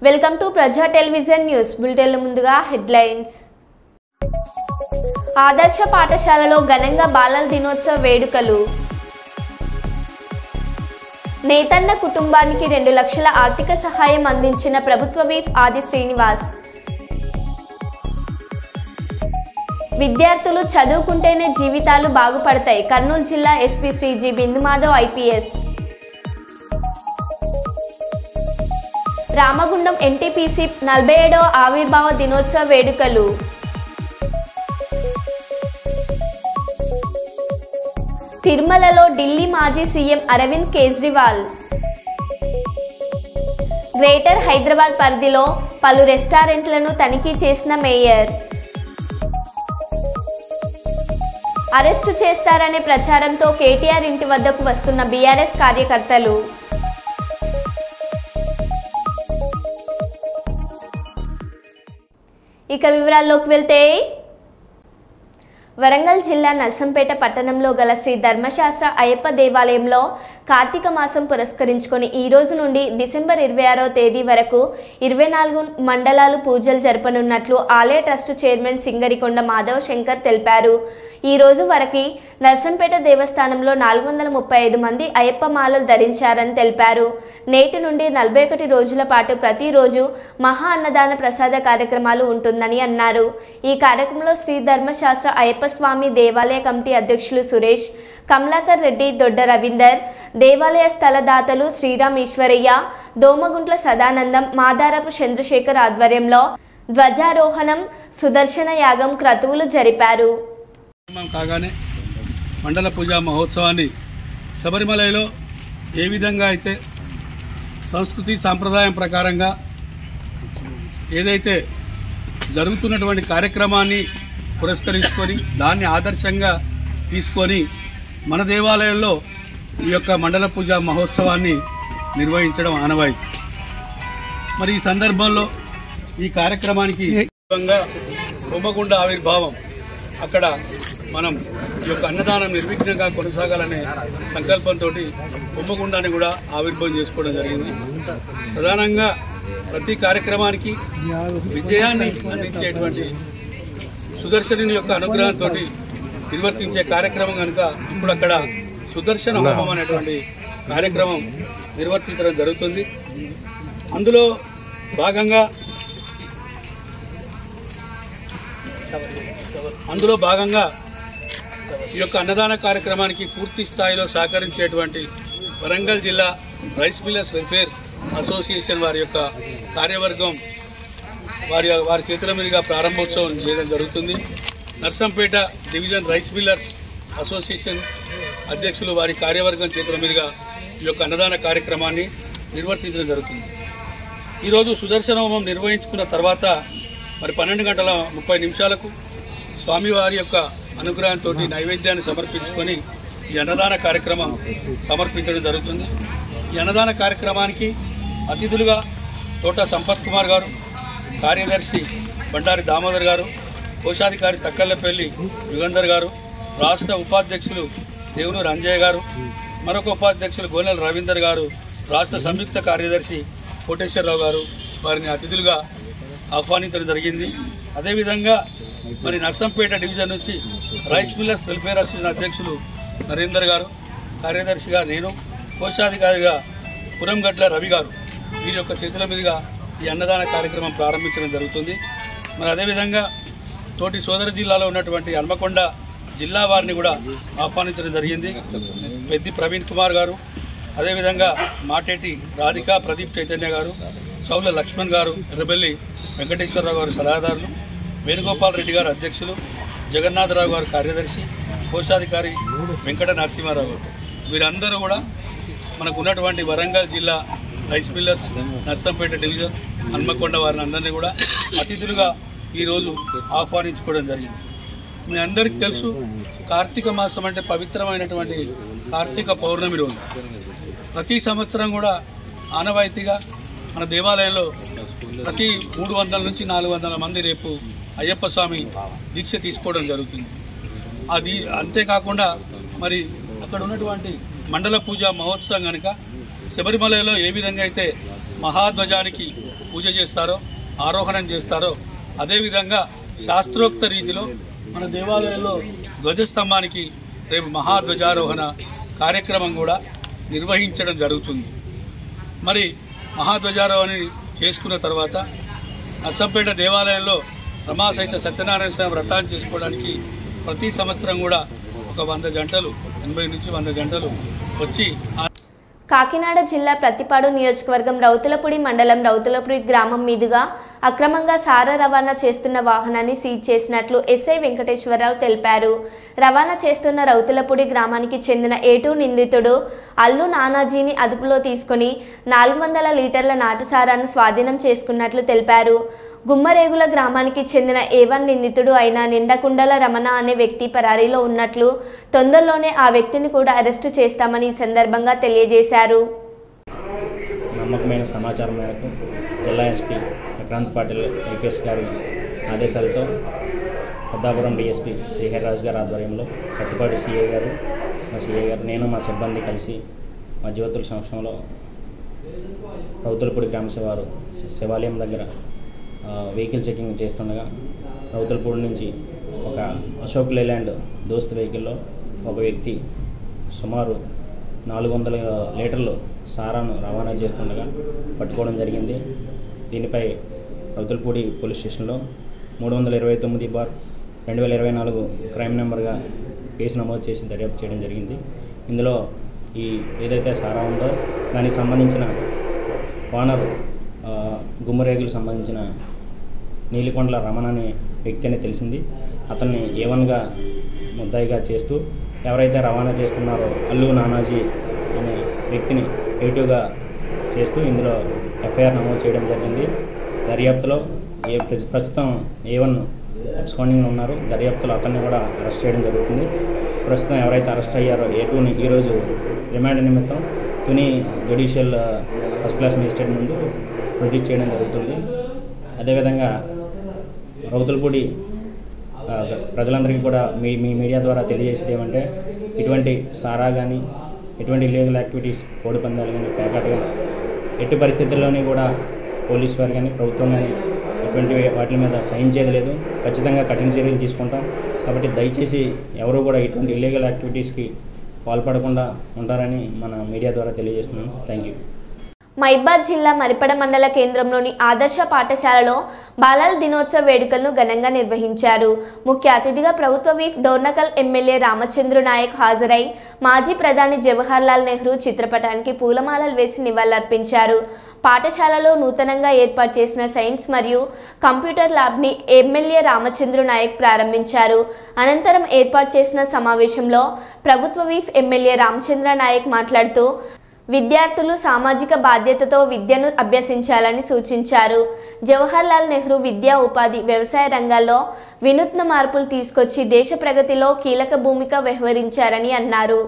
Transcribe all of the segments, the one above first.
Welcome to ప్రజా television news bulletin ముందుగా headlines. ఆదర్శ పాఠశాలలో ఘనంగా బాలల దినోత్సవ వేడుకలు. నేతన్న కుటుంబానికి 2 లక్షల ఆర్థిక సహాయం అందించిన ప్రభుత్వ విప్ ఆది శ్రీనివాస్. విద్యార్థులు చదువుకుంటేనే జీవితాలు బాగుపడతాయి. కర్నూలు జిల్లా SP Shri G Bindumadhav IPS. Ramagundam NTPC 47వ ఆవిర్భావ దినోత్సవ వేడుకలు. తిరుమలలో ఢిల్లీ మాజీ సీఎం అరవింద్ కేజ్రీవాల్. గ్రేటర్ హైదరాబాద్ పరిధిలో పలు రెస్టారెంట్లను తనిఖీ చేసిన మేయర్. అరెస్టు చేస్తారనే ప్రచారంతో కేటీఆర్ ఇంటి వద్దకు వస్తున్న బీఆర్ఎస్ కార్యకర్తలు. ఇక వివరాల్లోకి వెళ్తే, వరంగల్ జిల్లా నర్సంపేట పట్టణంలో గల శ్రీ ధర్మశాస్త్ర అయ్యప్ప దేవాలయంలో కార్తీక మాసం పురస్కరించుకొని ఈ రోజు నుండి డిసెంబర్ 26వ తేదీ వరకు 24 మండలాలు పూజలు జరపనున్నట్లు ఆలయ ట్రస్ట్ చైర్మన్ సింగరికొండ మాధవ శంకర్ తెలిపారు. ఈ రోజు వరకు నర్సంపేట దేవస్థానంలో 435 మంది అయ్యప్ప మాలలు ధరించారని తెలిపారు. నేటి నుండి 41 రోజుల పాటు ప్రతిరోజు మహా అన్నదాన ప్రసాద కార్యక్రమాలు ఉంటుందని అన్నారు. ఈ కార్యక్రమంలో శ్రీ ధర్మశాస్త్ర అయ్యప్ప స్వామి దేవాలయ కమిటీ అధ్యక్షులు సురేష్, కమలాకర్ రెడ్డి, దొడ్డ రవీందర్, దేవాలయ స్థలదాతలు శ్రీరామ్ ఈశ్వరయ్య, దోమగుంట్ల సదానందం, మాదారపు చంద్రశేఖర్ ఆధ్వర్యంలో ధ్వజారోహణం, సుదర్శన యాగం క్రతువులు జరిపారు. కాగానే మండల పూజా మహోత్సవాన్ని శబరిమలలో ఏ విధంగా అయితే సంస్కృతి సాంప్రదాయం ప్రకారంగా ఏదైతే జరుగుతున్నటువంటి కార్యక్రమాన్ని పురస్కరించుకొని దాన్ని ఆదర్శంగా తీసుకొని మన దేవాలయంలో ఈ యొక్క మండల పూజా మహోత్సవాన్ని నిర్వహించడం ఆనవాయితీ. మరి ఈ సందర్భంలో ఈ కార్యక్రమానికి బొమ్మగుండ ఆవిర్భావం, అక్కడ మనం ఈ యొక్క అన్నదానం నిర్విఘ్నంగా కొనసాగాలనే సంకల్పంతో బొమ్మగుండాన్ని కూడా ఆవిర్భావం చేసుకోవడం జరిగింది. ప్రధానంగా ప్రతి కార్యక్రమానికి విజయాన్ని అందించేటువంటి సుదర్శనుని యొక్క అనుగ్రహంతో నిర్వర్తించే కార్యక్రమం కనుక ఇప్పుడు అక్కడ సుదర్శన హోమం అనేటువంటి కార్యక్రమం నిర్వర్తించడం జరుగుతుంది. అందులో భాగంగా ఈ యొక్క అన్నదాన కార్యక్రమానికి పూర్తి స్థాయిలో సహకరించేటువంటి వరంగల్ జిల్లా రైస్ మిల్లర్స్ వెల్ఫేర్ అసోసియేషన్ వారి యొక్క కార్యవర్గం వారి చేతుల మీదుగా ప్రారంభోత్సవం చేయడం జరుగుతుంది. Narsampet division rice millers association అధ్యక్షులు వారి కార్యవర్గం చేతుల మీదుగా ఈ యొక్క అన్నదాన కార్యక్రమాన్ని నిర్వర్తించడం జరుగుతుంది. ఈరోజు సుదర్శన హోమం నిర్వహించుకున్న తర్వాత మరి 12:30 స్వామివారి యొక్క అనుగ్రహంతో నైవేద్యాన్ని సమర్పించుకొని ఈ అన్నదాన కార్యక్రమం సమర్పించడం జరుగుతుంది. ఈ అన్నదాన కార్యక్రమానికి అతిథులుగా తోట సంపత్ కుమార్ గారు, కార్యదర్శి బండారి దామోదర్ గారు, కోశాధికారి తక్కళ్లపల్లి యుగంధర్ గారు, రాష్ట్ర ఉపాధ్యక్షులు దేవునూరు అంజయ్య గారు, మరొక ఉపాధ్యక్షులు గోనెల రవీందర్ గారు, రాష్ట్ర సంయుక్త కార్యదర్శి కోటేశ్వరరావు గారు వారిని అతిథులుగా ఆహ్వానించడం జరిగింది. అదేవిధంగా మరి నర్సంపేట డివిజన్ నుంచి రైస్ మిల్లర్స్ వెల్ఫేర్ అసోసియేషన్ అధ్యక్షులు నరేందర్ గారు, కార్యదర్శిగా నేను, కోశాధికారిగా పురంగడ్ల రవి గారు వీరి యొక్క చేతుల మీదుగా ఈ అన్నదాన కార్యక్రమం ప్రారంభించడం జరుగుతుంది. మరి అదేవిధంగా తోటి సోదర జిల్లాలో ఉన్నటువంటి హన్మకొండ జిల్లా వారిని కూడా ఆహ్వానించడం జరిగింది. పెద్ది ప్రవీణ్ కుమార్ గారు, అదేవిధంగా మాటేటి రాధిక ప్రదీప్ చైతన్య గారు, చౌల లక్ష్మణ్ గారు, ఎర్రబెల్లి వెంకటేశ్వరరావు గారు సలహాదారులు, వేణుగోపాల్ రెడ్డి గారు అధ్యక్షులు, జగన్నాథరావు గారు కార్యదర్శి, కోశాధికారి వెంకట నరసింహారావు గారు వీరందరూ కూడా మనకు ఉన్నటువంటి వరంగల్ జిల్లా rice millers Narsampet division Hanamkonda వారిని అందరినీ కూడా అతిథులుగా ఈరోజు ఆహ్వానించుకోవడం జరిగింది. మీ అందరికీ తెలుసు, కార్తీక మాసం అంటే పవిత్రమైనటువంటి కార్తీక పౌర్ణమి రోజు. ప్రతి సంవత్సరం కూడా ఆనవాయితీగా మన దేవాలయంలో ప్రతి 300 నుంచి 400 మంది రేపు అయ్యప్ప స్వామి దీక్ష తీసుకోవడం జరుగుతుంది. అది అంతేకాకుండా మరి అక్కడ ఉన్నటువంటి మండల పూజ మహోత్సవం కనుక శబరిమలలో ఏ విధంగా అయితే మహాధ్వజానికి పూజ చేస్తారో, ఆరోహణం చేస్తారో అదేవిధంగా శాస్త్రోక్త రీతిలో మన దేవాలయంలో ధ్వజస్తంభానికి రేపు మహాధ్వజారోహణ కార్యక్రమం కూడా నిర్వహించడం జరుగుతుంది. మరి మహాధ్వజారోహణ చేసుకున్న తర్వాత నర్సంపేట దేవాలయంలో రమాసహిత సత్యనారాయణ స్వామి వ్రతాన్ని చేసుకోవడానికి ప్రతి సంవత్సరం కూడా ఒక 100 జంటలు 80 నుంచి 100 జంటలు వచ్చి కాకినాడ జిల్లా ప్రతిపాడు నియోజకవర్గం రౌతులపూడి మండలం రౌతులపూడి గ్రామం మీదుగా అక్రమంగా సారా రవాణా చేస్తున్న వాహనాన్ని సీజ్ చేసినట్లు ఎస్ఐ వెంకటేశ్వరరావు తెలిపారు. రవాణా చేస్తున్న రౌతులపూడి గ్రామానికి చెందిన A2 నిందితుడు అల్లు నానాజీని అదుపులో తీసుకుని 400 లీటర్ల నాటు సారాను స్వాధీనం చేసుకున్నట్లు తెలిపారు. గుమ్మరేగుల గ్రామానికి చెందిన A1 నిందితుడు అయిన నిండకుండల రమణ అనే వ్యక్తి పరారీలో ఉన్నట్లు, తొందరలోనే ఆ వ్యక్తిని కూడా అరెస్టు చేస్తామని ఈ సందర్భంగా తెలియజేశారు. నమ్మకమైన సమాచారం మేరకు జిల్లా ఎస్పీ విక్రాంత్ పాటిల్ ఐపీఎస్ గారి ఆదేశాలతో పెద్దాపురం డిఎస్పీ శ్రీహరిరాజు గారి ఆధ్వర్యంలో ప్రతిపాడు సిఐ గారు, మా సిఐ గారు, నేను మా సిబ్బంది కలిసి మా జ్యోతుల సంవత్సరంలో రౌతులపూడి గ్రామ శివాలయం దగ్గర వెహికల్ చెకింగ్ చేస్తుండగా రౌతులపూడి నుంచి ఒక అశోక్ లేలాండ్ దోస్త్ వెహికల్లో ఒక వ్యక్తి సుమారు 400 లీటర్లు సారాను రవాణా చేస్తుండగా పట్టుకోవడం జరిగింది. దీనిపై రౌతులపూడి పోలీస్ స్టేషన్లో 329/2024 క్రైమ్ నెంబర్గా కేసు నమోదు చేసి దర్యాప్తు చేయడం జరిగింది. ఇందులో ఈ ఏదైతే సారా ఉందో దానికి సంబంధించిన ఓనర్ గుమ్మరేగులకు సంబంధించిన నీలికొండల రమణ అనే వ్యక్తి అని తెలిసింది. అతన్ని A1గా ముద్దాయిగా చేస్తూ ఎవరైతే రవాణా చేస్తున్నారో అల్లు నానాజీ అనే వ్యక్తిని A2గా చేస్తూ ఇందులో ఎఫ్ఐఆర్ నమోదు చేయడం జరిగింది. దర్యాప్తులో ప్రస్తుతం A1 అబ్స్కాండింగ్లో ఉన్నారు. దర్యాప్తులో అతన్ని కూడా అరెస్ట్ చేయడం జరుగుతుంది. ప్రస్తుతం ఎవరైతే అరెస్ట్ అయ్యారో A2ని ఈరోజు రిమాండ్ నిమిత్తం Tuni judicial first class magistrate ముందు ప్రొడ్యూస్ చేయడం జరుగుతుంది. అదేవిధంగా రౌతులపూడి ప్రజలందరికీ కూడా మీ మీడియా ద్వారా తెలియజేసేది ఏమంటే, ఇటువంటి సారా కానీ ఎటువంటి ఇల్లీగల్ యాక్టివిటీస్, కోడి పందాలు కానీ, పేకాట కానీ ఎట్టి పరిస్థితుల్లోని కూడా పోలీసు వారు కానీ ప్రభుత్వం కానీ ఎటువంటి వాటి మీద సహించేది లేదు. ఖచ్చితంగా కఠిన చర్యలు తీసుకుంటాం. కాబట్టి దయచేసి ఎవరు కూడా ఇటువంటి ఇల్లీగల్ యాక్టివిటీస్కి పాల్పడకుండా ఉంటారని మన మీడియా ద్వారా తెలియజేస్తున్నాను. Thank you. మైబాద్ జిల్లా మరిపడ మండల కేంద్రంలోని ఆదర్శ పాఠశాలలో బాలల దినోత్సవ వేడుకలను ఘనంగా నిర్వహించారు. ముఖ్య అతిథిగా ప్రభుత్వ విప్ డోర్నకల్ ఎమ్మెల్యే రామచంద్ర నాయక్ హాజరై మాజీ ప్రధాని జవహర్లాల్ నెహ్రూ చిత్రపటానికి పూలమాలలు వేసి నివాళులర్పించారు. పాఠశాలలో నూతనంగా ఏర్పాటు చేసిన సైన్స్ మరియు కంప్యూటర్ ల్యాబ్ని ఎమ్మెల్యే రామచంద్ర నాయక్ ప్రారంభించారు. అనంతరం ఏర్పాటు చేసిన సమావేశంలో ప్రభుత్వ విప్ ఎమ్మెల్యే రామచంద్ర నాయక్ మాట్లాడుతూ విద్యార్థులు సామాజిక బాధ్యతతో విద్యను అభ్యసించాలని సూచించారు. జవహర్లాల్ నెహ్రూ విద్యా, ఉపాధి, వ్యవసాయ రంగాల్లో వినూత్న మార్పులు తీసుకొచ్చి దేశ ప్రగతిలో కీలక భూమిక వహించారని అన్నారు.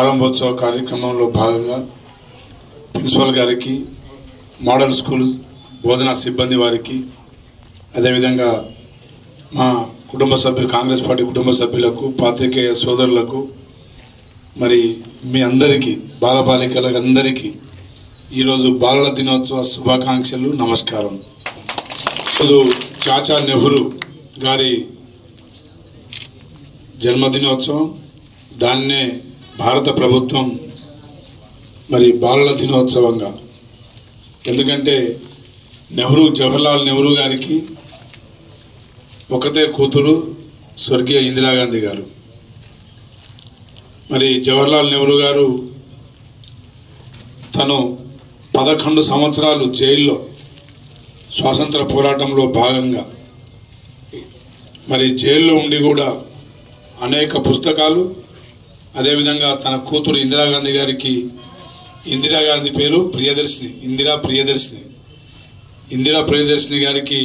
ప్రారంభోత్సవ కార్యక్రమంలో భాగంగా ప్రిన్సిపల్ గారికి, మోడల్ స్కూల్ బోధనా సిబ్బంది వారికి, అదేవిధంగా మా కుటుంబ సభ్యులు, కాంగ్రెస్ పార్టీ కుటుంబ సభ్యులకు, పాత్రికేయ సోదరులకు, మరి మీ అందరికీ, బాలబాలికలకు అందరికీ ఈరోజు బాలల దినోత్సవ శుభాకాంక్షలు, నమస్కారం. ఈరోజు చాచా నెహ్రూ గారి జన్మదినోత్సవం. దాన్నే భారత ప్రభుత్వం మరి బాలల దినోత్సవంగా, ఎందుకంటే జవహర్లాల్ నెహ్రూ గారికి ఒకతే కూతురు స్వర్గీయ ఇందిరాగాంధీ గారు. మరి జవహర్లాల్ నెహ్రూ గారు తను 11 సంవత్సరాలు జైల్లో స్వాతంత్ర పోరాటంలో భాగంగా మరి జైల్లో ఉండి కూడా అనేక పుస్తకాలు, అదేవిధంగా తన కూతురు ఇందిరాగాంధీ గారికి, ఇందిరాగాంధీ పేరు ప్రియదర్శిని, ఇందిరా ప్రియదర్శిని గారికి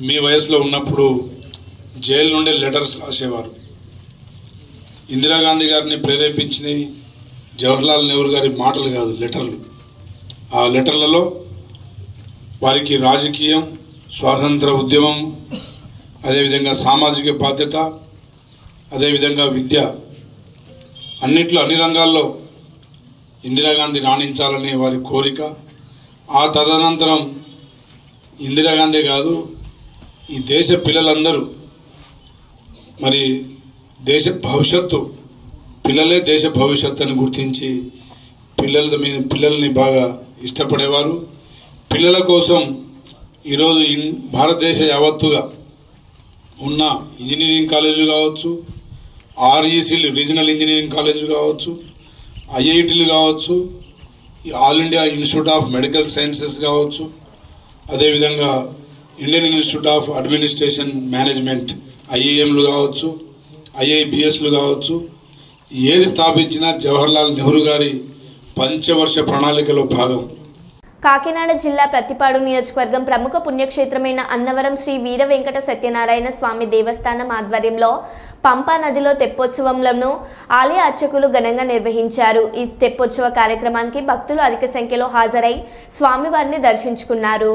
మీ వయసులో ఉన్నప్పుడు జైలు నుండి లెటర్స్ రాసేవారు. ఇందిరాగాంధీ గారిని ప్రేరేపించినవి జవహర్లాల్ నెహ్రూ గారి మాటలు కాదు, లెటర్లు. ఆ లెటర్లలో వారికి రాజకీయం, స్వాతంత్ర ఉద్యమం, అదేవిధంగా సామాజిక బాధ్యత, అదేవిధంగా విద్య, అన్ని రంగాల్లో ఇందిరాగాంధీ రాణించాలనే వారి కోరిక. ఆ తదనంతరం ఇందిరాగాంధీ కాదు, ఈ దేశ పిల్లలందరూ మరి దేశ భవిష్యత్తు, పిల్లలే దేశ భవిష్యత్తు అని గుర్తించి పిల్లల్ని బాగా ఇష్టపడేవారు. పిల్లల కోసం ఈరోజు భారతదేశ యావత్తుగా ఉన్న ఇంజనీరింగ్ కాలేజీలు కావచ్చు, ఆర్ఈసీలు రీజనల్ ఇంజనీరింగ్ కాలేజీలు కావచ్చు, ఐఐటీలు కావచ్చు, all India institute of medical sciences కావచ్చు, అదేవిధంగా Indian institute of administration management ఐఐఎంలు కావచ్చు, ఐఐబిఎస్లు కావచ్చు, ఏది స్థాపించినా జవహర్లాల్ నెహ్రూ గారి పంచవర్ష ప్రణాళికలో భాగం. కాకినాడ జిల్లా ప్రతిపాడు నియోజకవర్గం ప్రముఖ పుణ్యక్షేత్రమైన అన్నవరం శ్రీ వీర వెంకట సత్యనారాయణ స్వామి దేవస్థానం ఆధ్వర్యంలో పంపా నదిలో తెప్పోత్సవంలను ఆలయ అర్చకులు ఘనంగా నిర్వహించారు. ఈ తెప్పోత్సవ కార్యక్రమానికి భక్తులు అధిక సంఖ్యలో హాజరై స్వామివారిని దర్శించుకున్నారు.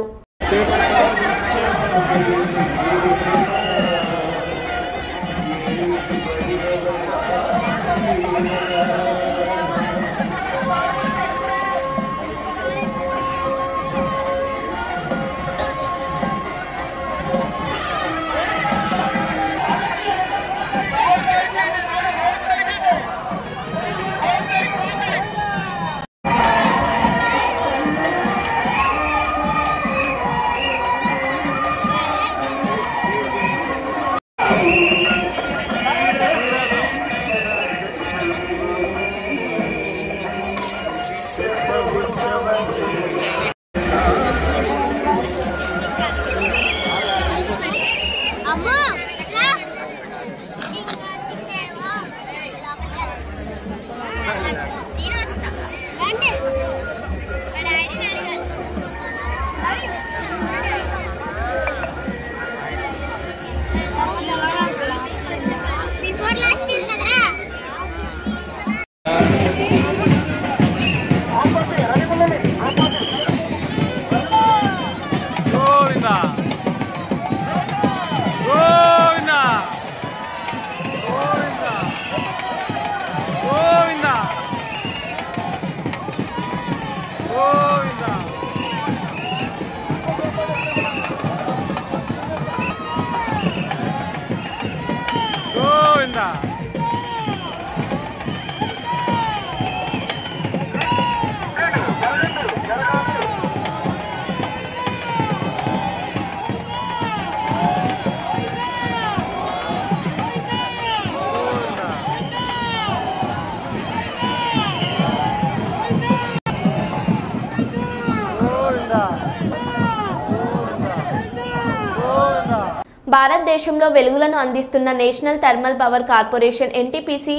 భారతదేశంలో వెలుగులను అందిస్తున్న national thermal power corporation NTPC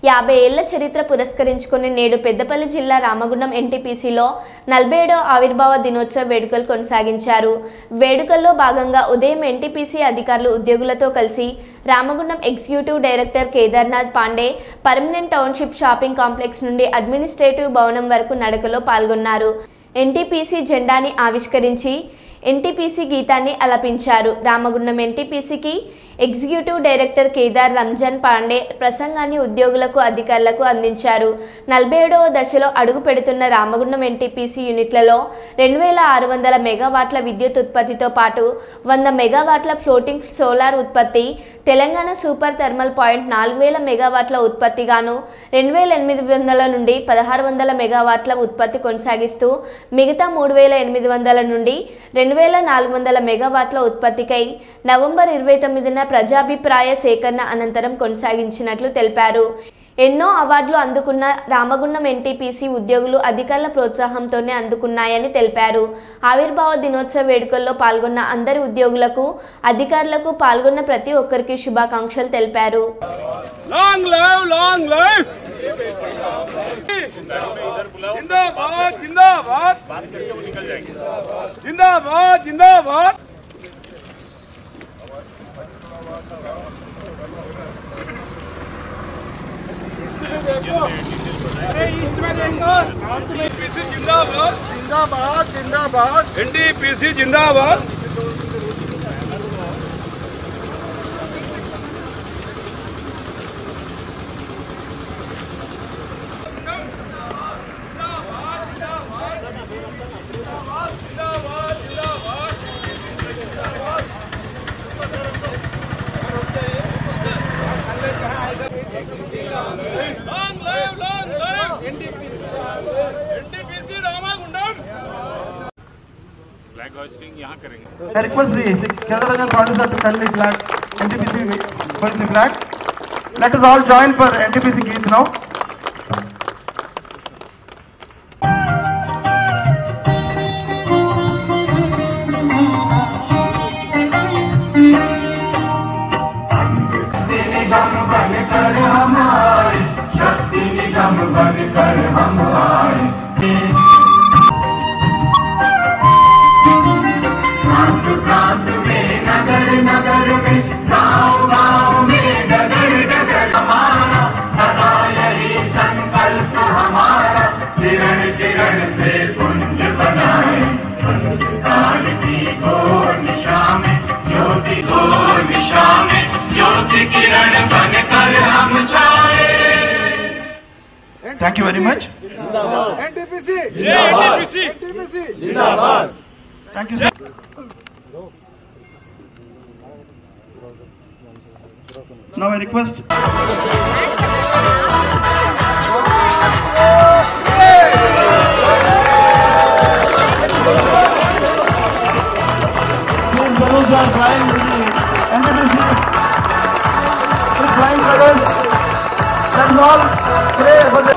50 ఏళ్ల చరిత్ర పురస్కరించుకుని నేడు పెద్దపల్లి జిల్లా రామగుండం ఎన్టీపీసీలో 47వ ఆవిర్భావ దినోత్సవ వేడుకలు కొనసాగించారు. వేడుకల్లో భాగంగా ఉదయం ఎన్టీపీసీ అధికారులు ఉద్యోగులతో కలిసి Ramagundam executive director Kedarnath Pandey permanent township shopping complex నుండి అడ్మినిస్ట్రేటివ్ భవనం వరకు నడకలో పాల్గొన్నారు. ఎన్టీపీసీ జెండాని ఆవిష్కరించి ఎన్టీపీసీ గీతాన్ని ఆలపించారు. రామగుండం ఎన్టీపీసీకి ఎగ్జిక్యూటివ్ డైరెక్టర్ కేదార్ రంజాన్ పాండే ప్రసంగాన్ని ఉద్యోగులకు అధికారులకు అందించారు. 47వ దశలో అడుగు పెడుతున్న రామగుండం ఎన్టీపీసీ యూనిట్లలో 2600 మెగావాట్ల విద్యుత్ ఉత్పత్తితో పాటు 100 మెగావాట్ల ఫ్లోటింగ్ సోలార్ ఉత్పత్తి, తెలంగాణ సూపర్ థర్మల్ పాయింట్ 4000 మెగావాట్ల ఉత్పత్తిగాను 2800 నుండి 1600 మెగావాట్ల ఉత్పత్తి కొనసాగిస్తూ మిగతా 3800 నుండి 2400 మెగావాట్ల ఉత్పత్తికై నవంబర్ 29న ప్రజాభిప్రాయ సేకరణ అనంతరం కొనసాగించినట్లు తెలిపారు. ఎన్నో అవార్డులు అందుకున్న రామగుండం ఎన్టీపీసీ ఉద్యోగులు అధికారుల ప్రోత్సాహంతోనే అందుకున్నాయని తెలిపారు. ఆవిర్భావ దినోత్సవ వేడుకల్లో పాల్గొన్న అందరి ఉద్యోగులకు, అధికారులకు, పాల్గొన్న ప్రతి ఒక్కరికి శుభాకాంక్షలు తెలిపారు. जिंदाबाद जिंदाबाद एनटीपीसी जिंदाबाद। फ्लैग होस्टिंग यहाँ करेंगे। I request the Kerala producer to kindly flag NTPC for the flag. Let us all join for NTPC Geet now. शक्ति निगम बनकर हम आए, प्रांत में नगर नगर में गाँव गाँव में डगर डगर हमारा सदा यही संकल्प हमारा, किरण किरण से कुंज बनाए काल की घोर निशा में ज्योति, घोर निशा में ज्योति किरण बनकर हम छाए। Thank you very much. NTPC जिंदाबाद, NTPC जिंदाबाद। Thank you sir. Now I request these balloons are flying with the NTPC. These flying colors. That's all. Pray for the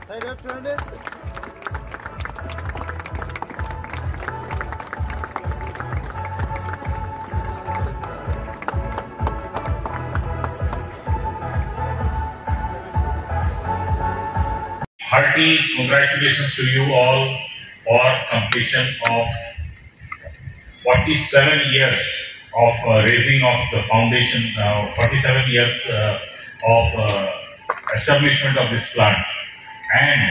side up చూడండి. Hearty congratulations to you all for completion of 47 years of raising of the foundation, 47 years of establishment of this plant, and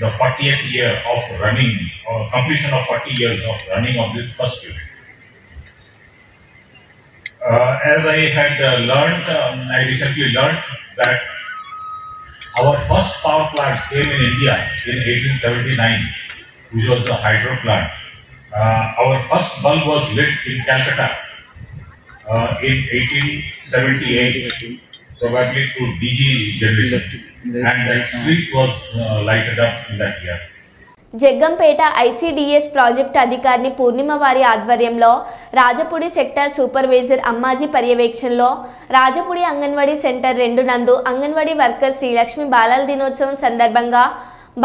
the 40th year of running, or completion of 40 years of running of this first unit. As I had learned, I recently learned that our first power plant came in India in 1879, which was a hydro plant. Our first bulb was lit in Calcutta in 1878, probably through DG generation. and that street was lighted up in that year. Jaggampeta ICDS project అధికారిని పూర్ణిమ వారి ఆధ్వర్యంలో Rajapudi sector supervisor Ammaji పర్యవేక్షణలో Rajapudi anganwadi centre 2 నందు anganwadi worker Srilakshmi బాలల దినోత్సవం సందర్భంగా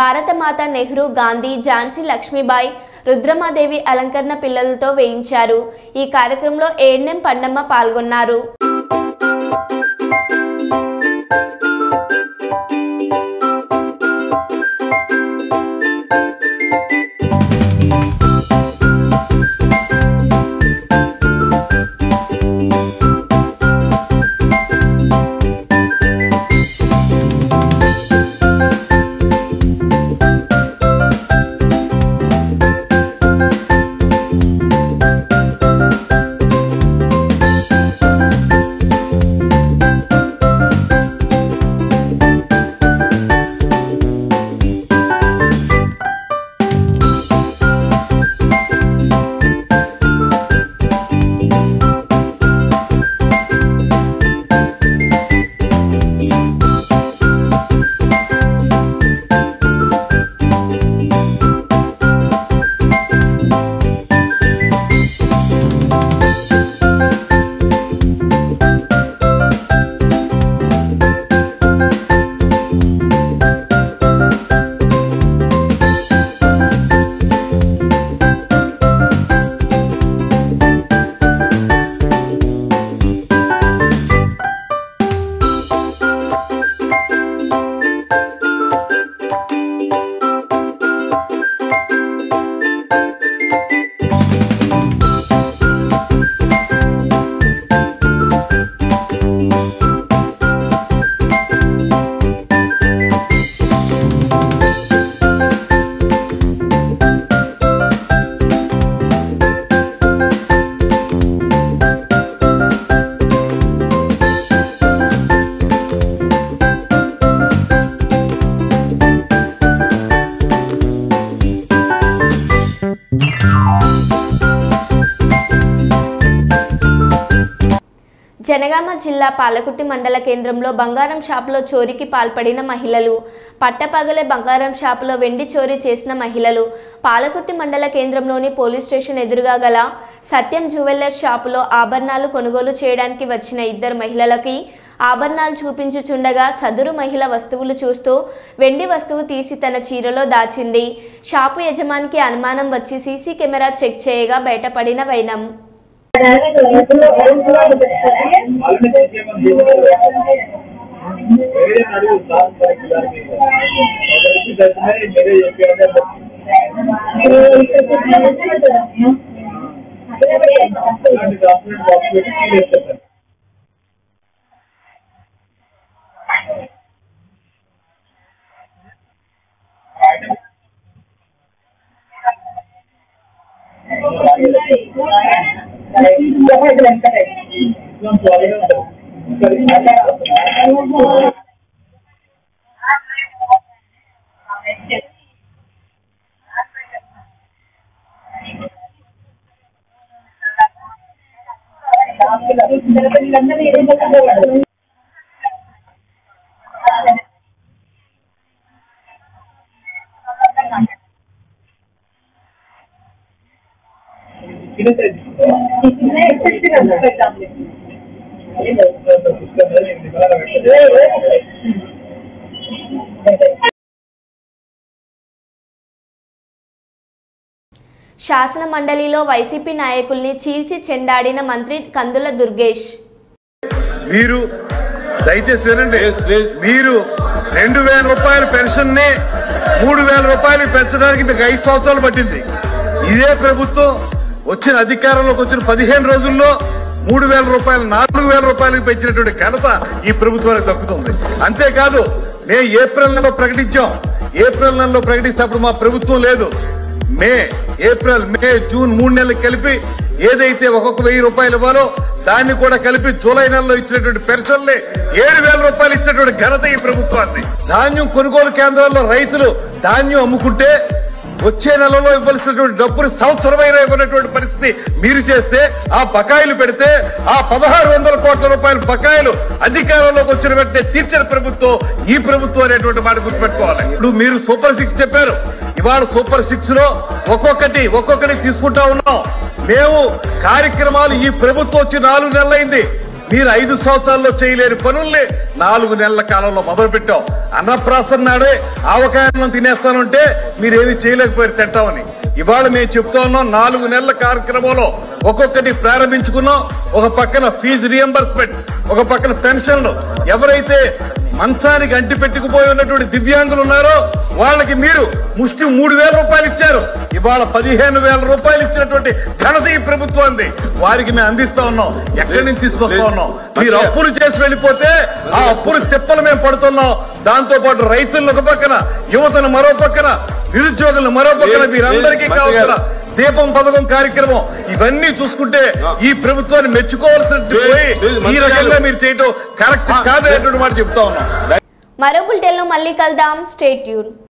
భారతమాత నెహ్రూ, గాంధీ, ఝాన్సీ లక్ష్మీబాయి, రుద్రమాదేవి అలంకరణ పిల్లలతో వేయించారు. ఈ కార్యక్రమంలో ఏఎన్ఎం పండమ్మ పాల్గొన్నారు. జనగామ జిల్లా పాలకుర్తి మండల కేంద్రంలో బంగారం షాపులో చోరీకి పాల్పడిన మహిళలు. పట్టపగలే బంగారం షాపులో వెండి చోరీ చేసిన మహిళలు. పాలకుర్తి మండల కేంద్రంలోని పోలీస్ స్టేషన్ ఎదురుగా గల సత్యం జ్యువెలర్స్ షాపులో ఆభరణాలు కొనుగోలు చేయడానికి వచ్చిన 2 మహిళలకి ఆభరణాలు చూపించుచుండగా సదరు మహిళ వస్తువులు చూస్తూ వెండి వస్తువు తీసి తన చీరలో దాచింది. షాపు యజమానికి అనుమానం వచ్చి సీసీ కెమెరా చెక్ చేయగా బయటపడిన వైనం. శాసన మండలిలో వైసీపీ నాయకుల్ని చీల్చి చెండాడిన మంత్రి కందుల దుర్గేష్. మీరు దయచేసి వినండి, మీరు 2000 రూపాయల పెన్షన్ ని 3000 రూపాయలు పెంచడానికి మీకు 5 సంవత్సరాలు పట్టింది. ఇదే ప్రభుత్వం వచ్చిన అధికారంలోకి వచ్చిన 15 రోజుల్లో 3000 రూపాయలు 4000 రూపాయలకు పెంచినటువంటి ఘనత ఈ ప్రభుత్వానికి దక్కుతుంది. అంతేకాదు, మేము ఏప్రిల్ నెలలో ప్రకటించాం. ఏప్రిల్ నెలలో ప్రకటిస్తే అప్పుడు మా ప్రభుత్వం లేదు. ఏప్రిల్, మే, జూన్ 3 నెలలకు కలిపి ఏదైతే ఒక్కొక్క 1000 రూపాయలు ఇవ్వాలో దాన్ని కూడా కలిపి జూలై నెలలో ఇచ్చినటువంటి పెన్షన్లే 7000 రూపాయలు ఇచ్చినటువంటి ఘనత ఈ ప్రభుత్వాన్ని. ధాన్యం కొనుగోలు కేంద్రాల్లో రైతులు ధాన్యం అమ్ముకుంటే వచ్చే నెలలో ఇవ్వాల్సినటువంటి డబ్బులు సంవత్సరమైనా ఇవ్వనటువంటి పరిస్థితి మీరు చేస్తే, ఆ బకాయిలు పెడితే ఆ 1600 కోట్ల రూపాయల బకాయిలు అధికారంలోకి వచ్చిన వెంటనే తీర్చిన ప్రభుత్వం ఈ ప్రభుత్వం అనేటువంటి మాట గుర్తుపెట్టుకోవాలి. ఇప్పుడు మీరు సూపర్ 6 చెప్పారు. ఇవాళ సూపర్ 6 లో ఒక్కొక్కటి తీసుకుంటా ఉన్నాం. మేము కార్యక్రమాలు ఈ ప్రభుత్వం వచ్చి 4 నెలలైంది. మీరు 5 సంవత్సరాల్లో చేయలేని పనుల్ని 4 నెలల కాలంలో మొదలు పెట్టాం. అన్నప్రాసన నాడే ఆవకాయలను తినేస్తానంటే మీరేమి చేయలేకపోయారు తింటామని. ఇవాళ మేము చెప్తా ఉన్నాం 4 నెలల కార్యక్రమంలో ఒక్కొక్కటి ప్రారంభించుకున్నాం. ఒక పక్కన ఫీజు రియంబర్స్మెంట్, ఒక పక్కన పెన్షన్లు. ఎవరైతే మంచానికి అంటి పెట్టుకుపోయి ఉన్నటువంటి దివ్యాంగులు ఉన్నారో వాళ్ళకి మీరు ముష్టి 3000 రూపాయలు ఇచ్చారు. ఇవాళ 15,000 రూపాయలు ఇచ్చినటువంటి ఘనత ఈ ప్రభుత్వాన్ని వారికి మేము అందిస్తా ఉన్నాం. ఎక్కడి నుంచి తీసుకొస్తా ఉన్నాం? మీరు అప్పులు చేసి వెళ్ళిపోతే ఆ అప్పులు తిప్పలు మేము పడుతున్నాం. దాంతో పాటు రైతులను ఒక పక్కన, యువతను మరో పక్కన, నిరుద్యోగులను మరో పక్కన, మీరందరికీ కావాల్సిన దీపం పథకం కార్యక్రమం ఇవన్నీ చూసుకుంటే ఈ ప్రభుత్వాన్ని మెచ్చుకోవాల్సిన పోయి ఈ రకంగా మీరు చేయటం కరెక్ట్ కాదనేటువంటి మాట చెప్తా ఉన్నాం. మరో బులెటిన్లో మళ్ళీ కలుద్దాం. Stay tune.